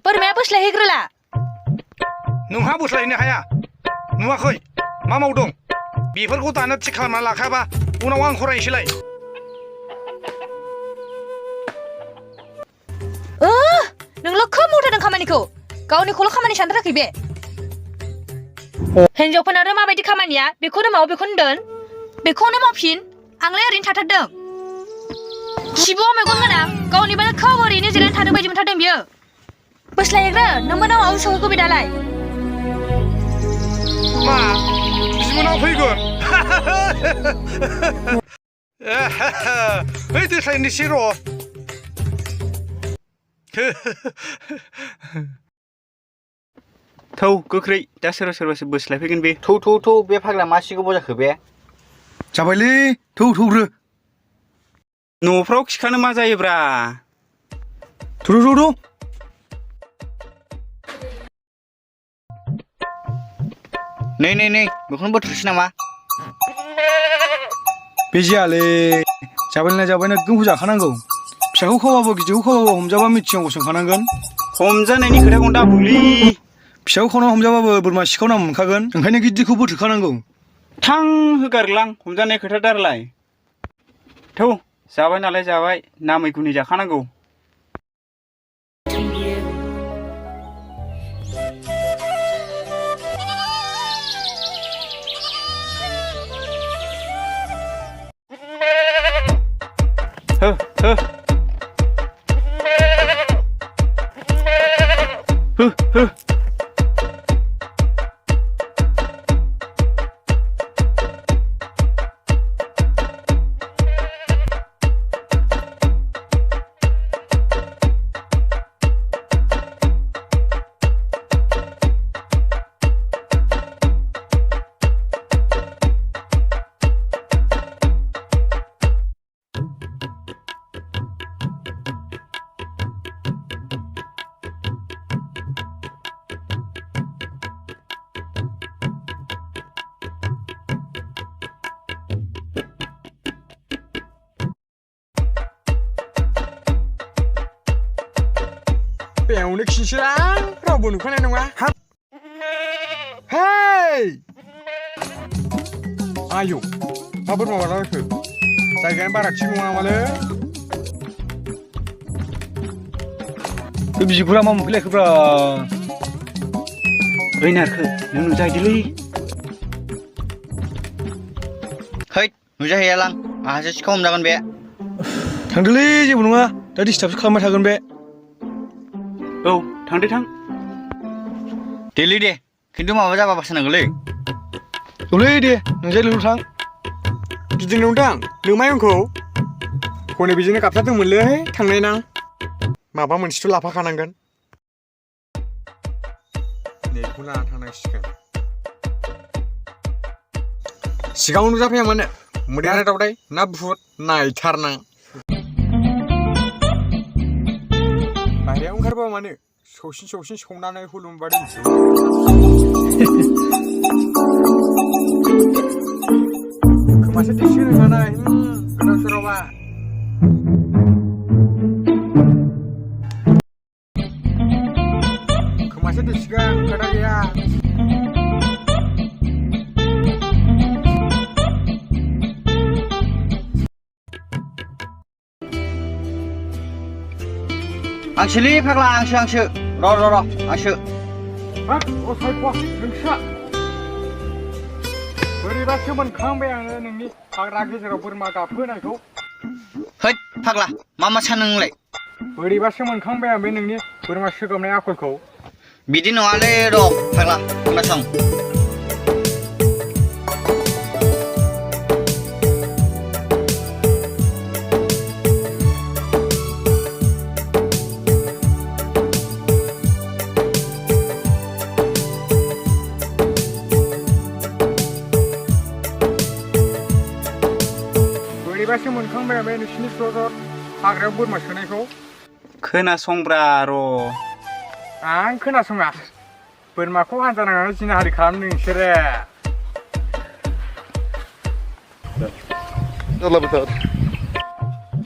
बोरमाया बोस्लायहैग्रोला नोंहा बोस्लायनो हाया नुवाखै मा मावदों बेफोरखौ दानो थिक खालामना लाखायाबा उनाव आं फरायनोसैलाय नोंल' खोब मावथारदों खामानिखौ गावनिखौल' खामानि सानथाराखै बे हिनजावफोरनाव माबायदि खामानिया बेखौनो माव बेखौनो दोन बेखौनो मावफिन आंलाय ओरैनो थाथारदों सिब'आव मेगन गोनां गावनिबानो खोब ओरैनो जिरायनानै थादों बायदि मोनथारदों बियो बोस्लायहैग्रो नोंमोनाव माबा सहैगौ बे दालाय मा बिमोनाव फैगोन ओइ दोस्लायनोसै र' थौ गोख्रै दा सोरबा सोरबासो बोस्लायफैगोन बे थौ बे फाग्ला मा सिगौ जाखो बे जाबायलै थौग्रो न'फ्राव खिखानो मा जायोब्रा थौ नै बेखौनो बोथोरसै नामा बे जायालै जाबायना गोमखौ जाखानांगौ फिसाखौ खावाबो गिदिरखौ खावाबो हमजाबा मिथिङाव गसंखानांगोन हमजानायनि खोथाखौनो दा बुंलै फिसाखौ खावना हमजाबाबो बोरमा सिखावना मोनखागोन ओंखायनो गिदिरखौ बोथोरखानांगौ थां होगारलां हमजानाय खोथा दारलाय थौ जाबाय नालाय जाबाय नामै गुनि जाखानांगौ हो बेयावनो खिनोसैलां रावबो नुखानाय नङा हेइ आयौ मा बोरमा बाराखो जायगायानो बारा थिग नङा नामालै बे बिगुरा मा मोनफैलायखोब्रा ओइ नारखो नों नुजाहैदोलै हैद नुजाहैयालां आहासो सिखाव हमजागोन बे थांदोलै जेबो नङा दा डिस्टार्बसो खालामबाय थागोन बे औ थांदो थां देलै दे खिन्थु माबा जाबा बासायनांगौलै औलै दे नोंजायल'ल' थां गिदिर नंदां नोंमाय आंखौ हनै बिदिनो गाबथारदोंमोनलै थांनाय नां माबा मोनसेथ' लाफाखानांगोन नेटखौ लाना थांनांसिगोन सिगाङाव नुजाफैया मानो मोदाय दावदाय ना भुत नायथारनां बाहेरायाव ओंखारबा मानो सौसिन संनानै हुलुमबा दोनसै खोमासो दिसोनो हानाय गोदाव सोरावबा खोमासो दिसिगोन खोथा गैया आंसोलै फाग्ला आंसो र' आंसो हाब असायख'वा नोंसोआ बोरैबासो मोनखांबाय आङो नोंनि हाग्रा गेजेराव बोरमा गाबहोनायखौ हैद फाग्ला मा सानो नोंलाय बोरैबासो मोनखांबाय आं बे नोंनि बोरमा सोगाबनाय आखलखौ बिदि नङालै र' फाग्ला खोनासं बोरैबासो मोनखांबाय आं बे नोंसिनि ज' हाग्रायाव बोरमा सोनायखौ खोनासंब्रा र' आं खोनासङा बोरमाखौ हानजा नांनानै जिनाहारि खालामदों नोंसोरो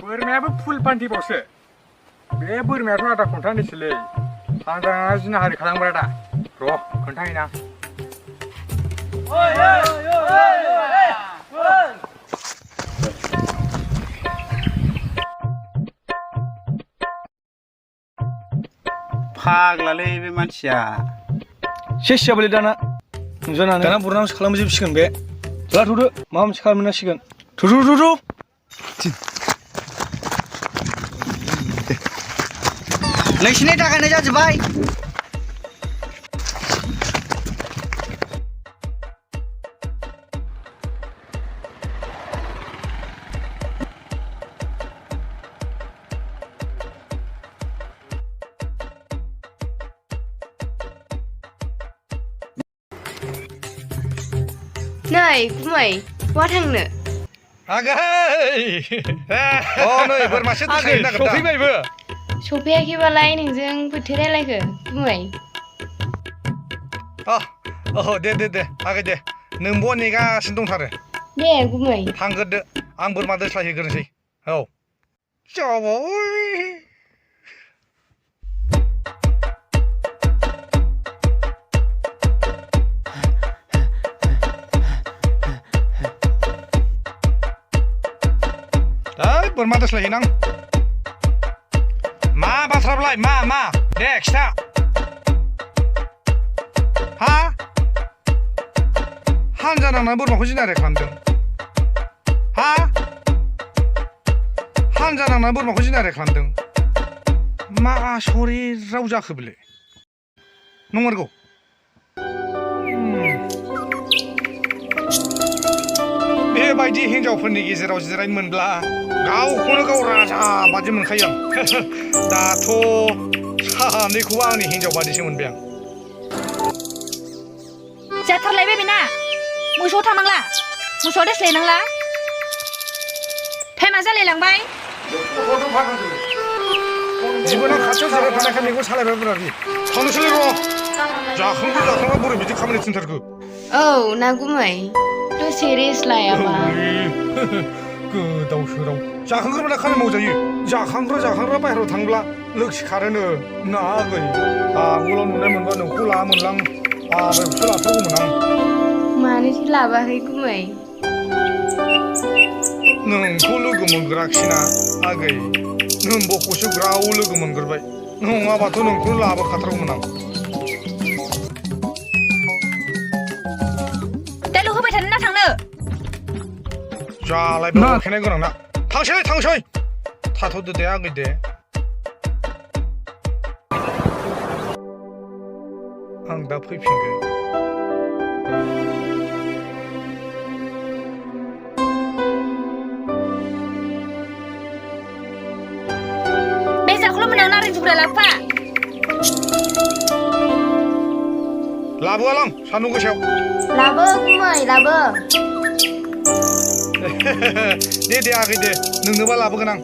बोरमायाबो फुल पान्थिबावसो बे बोरमायाथ' आधा घन्टानिसोलै हानजा नांनानै जिनाहारि खालामग्रा दा र' खोन्थाहैना फाग्लालै बे मानसिया सेस जाबायलै दाना नुजानानै दाना बुरनानैसो खालामजोबसिगोन बे ला थ'दो माबा मोनसे खालामनांसिगोन थु नोंसिनि थाखायनो जाजोब्बाय नै गुमै बहा थांनो आगै नै बोरमासो दोस्लायनो नागिरदों सफैबायबो सफैयाखैबालाय नोंजों बोथोर रायलायखो गुमै दे आगै दे नोंबो नेगासिनो दंथारो दे गुमै थांग्रोदो आं बोरमा दोस्लायहैग्रोनोसै औ जाबाय बोरमा दोस्लायहैनां मा बाथ्राब्लाय मा दे खिथा हा हानजा नांनानै बोरमाखौ जिनाहारि खालामदों हा हानजा नांनानै बोरमाखौ जिनाहारि खालामदों मा आसरि राव जाखो बेलाय नंमारगौ बेबायदि हिनजावफोरनि गेजेराव जिरायनो मोनब्ला गावखौनो गाव राजा बादि मोनखायो आं दाथ' सानैखौबो आंनि हिनजाव बादिसो मोनबाय आं जाथारलायबाय बेना मोसौआव थांनांला मोसौआव दोस्लायनांला टाइमा जालायलांबाय जिबनाव खाथियाव जिरायफानायखाय मेगन सालायबाय बोराबि थांनोसैलै र' जाखांबा बोरै बिदि खामानि थिनथारखो औ ना गुमै दसे रेस्ट लायाबा गोदाव सोराव जाखांग्रोबानो खामानि मावजायो जाखांग्रा बाहेरायाव थांब्ला लोखि खारोनो ना आगै आगोलाव नुनाय मोनबा नोंखौ लामोनलां आबायखौसो लाथारगौमोन आं मानोथो लाबाखै गुमै नोंखौ लोगो मोनग्राखिना आगै नोंबोखौसो ग्राव लोगो मोनग्रोबाय नङाबाथ' नोंखौ लाबोखाथारगौमोन आं दालु होबाय थानो ना थांनो जालायबाय खेनाय गोनां ना थांसै थाथ'दो दे आगै दे आं दा फैफिनगोन बे जाखौल' मोनां नारें जुमब्रा लाबोफा लाबोआलां सान्दुं गोसायाव लाबो गुमै लाबो दे आगै दे नोंनोबा लाबोगोन आं